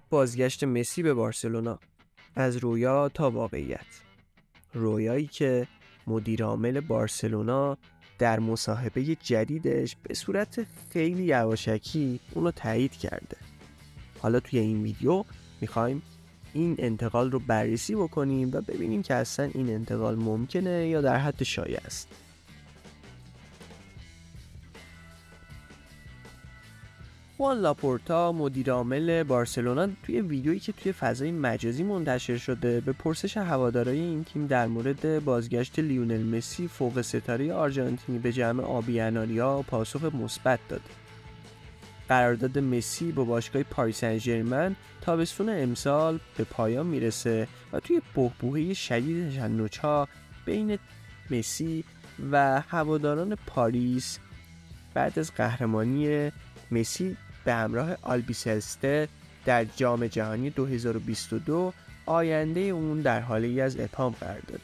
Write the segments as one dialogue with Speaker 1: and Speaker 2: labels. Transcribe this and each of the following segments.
Speaker 1: بازگشت مسی به بارسلونا، از رویا تا واقعیت. رویایی که مدیر عامل بارسلونا در مصاحبه جدیدش به صورت خیلی یواشکی اونو تایید کرده. حالا توی این ویدیو میخوایم این انتقال رو بررسی بکنیم و ببینیم که اصلا این انتقال ممکنه یا در حد شایع است. خوان لاپورتا مدیر عامل بارسلونا توی ویدیویی که توی فضای مجازی منتشر شده به پرسش هوادارهای این تیم در مورد بازگشت لیونل مسی فوق ستاره آرژانتینی به جمع آبی اناریا پاسخ مثبت داد. قرارداد مسی با باشگاه پاریس سن ژرمن تابستون امسال به پایان میرسه و توی بحبوحه شدید تشنج‌ها بین مسی و هواداران پاریس بعد از قهرمانی مسی به همراه آلبیسلسته در جام جهانی 2022 آینده اون در حالی از ابهام قرار داد.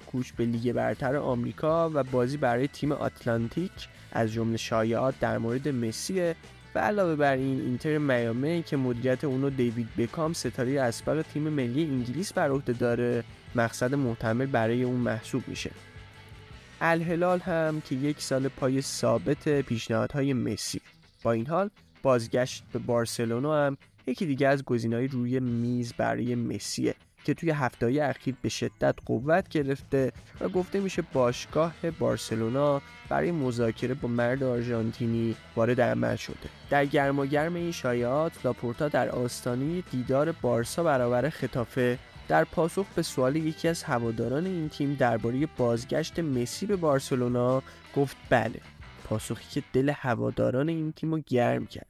Speaker 1: کوچ به لیگ برتر آمریکا و بازی برای تیم آتلانتیک از جمله شایعات در مورد مسی و علاوه بر این اینتر میامی که مدیریت اونو دیوید بکام ستاره اسبق تیم ملی انگلیس بر عهده داره مقصد محتمل برای اون محسوب میشه. الهلال هم که 1 سال پای ثابت پیشنهادهای مسی. با این حال بازگشت به بارسلونا هم یکی دیگه از گزینه‌های روی میز برای مسیه که توی هفته‌های اخیر به شدت قوت گرفته و گفته میشه باشگاه بارسلونا برای مذاکره با مرد آرژانتینی وارد عمل شده. در گرماگرم این شایعات لاپورتا در آستانه دیدار بارسا برابر خطافه در پاسخ به سوال یکی از هواداران این تیم درباره بازگشت مسی به بارسلونا گفت بله، پاسخی که دل هواداران این تیم رو گرم کرده.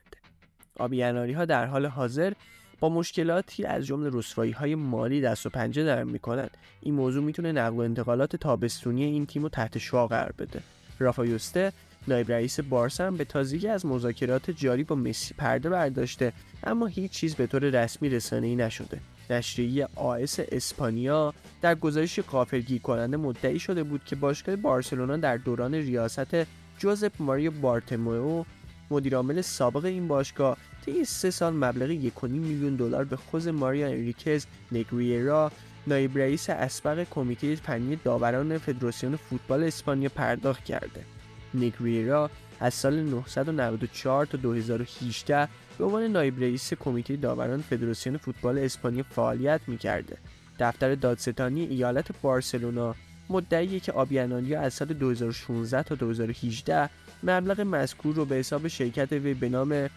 Speaker 1: آبی اناری‌ها در حال حاضر با مشکلاتی از جمله رسوایی‌های مالی دست و پنجه نرم می‌کنن. این موضوع میتونه نقل و انتقالات تابستونی این تیم رو تحت شعاع قرار بده. رافا یوسته نایب رئیس بارسا هم به تازگی از مذاکرات جاری با مسی پرده برداشته، اما هیچ چیز به طور رسمی رسانه‌ای نشده. نشریه آس اسپانیا در گزارش غافلگیر کننده مدعی شده بود که باشگاه بارسلونا در دوران ریاست جوزپ ماریو بارتومئو مدیر عامل سابق این باشگاه طی 3 سال مبلغ 1.5 میلیون دلار به خوز ماریا انریکز نگریرا نایب رئیس اسبق کمیته فنی داوران فدراسیون فوتبال اسپانیا پرداخت کرده. نگریرا از سال 1994 تا 2018 به عنوان نایب رئیس کمیته داوران فدراسیون فوتبال اسپانیا فعالیت می‌کرده. دفتر دادستانی ایالت بارسلونا مدعیه که آبی اناریا از سال 2016 تا 2018 مبلغ مذکور رو به حساب شرکت وی به نام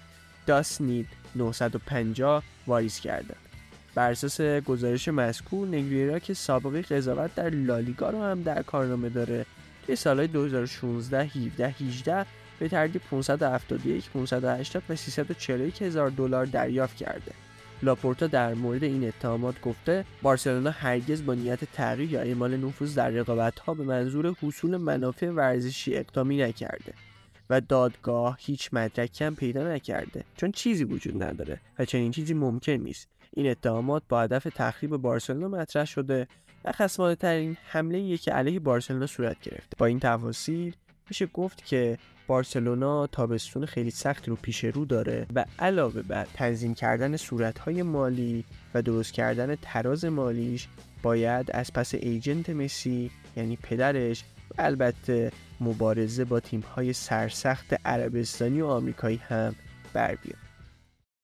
Speaker 1: داسنید 950 واریز کردند. بر اساس گزارش مذکور نگریرا که سابقه قضاوت در لالیگا رو هم در کارنامه داره، توی سالهای 2016، 17، 18 به ترتیب 571، 580 و 341 هزار دلار دریافت کرده. لاپورتا در مورد این اتهامات گفته بارسلونا هرگز با نیت تغییر یا اعمال نفوذ در رقابت‌ها به منظور حصول منافع ورزشی اقدامی نکرده و دادگاه هیچ مدرکی هم پیدا نکرده، چون چیزی وجود نداره و چنین چیزی ممکن نیست. این اتهامات با هدف تخریب بارسلونا مطرح شده و خصمانه‌ترین حمله‌ای که علیه بارسلونا صورت گرفته. با این تفاصیل میشه گفت که بارسلونا تابستون خیلی سخت رو پیش رو داره و علاوه بر تنظیم کردن صورت‌های مالی و درست کردن تراز مالیش باید از پس ایجنت مسی یعنی پدرش و البته مبارزه با تیم‌های سرسخت عربستانی و آمریکایی هم بر بیاد.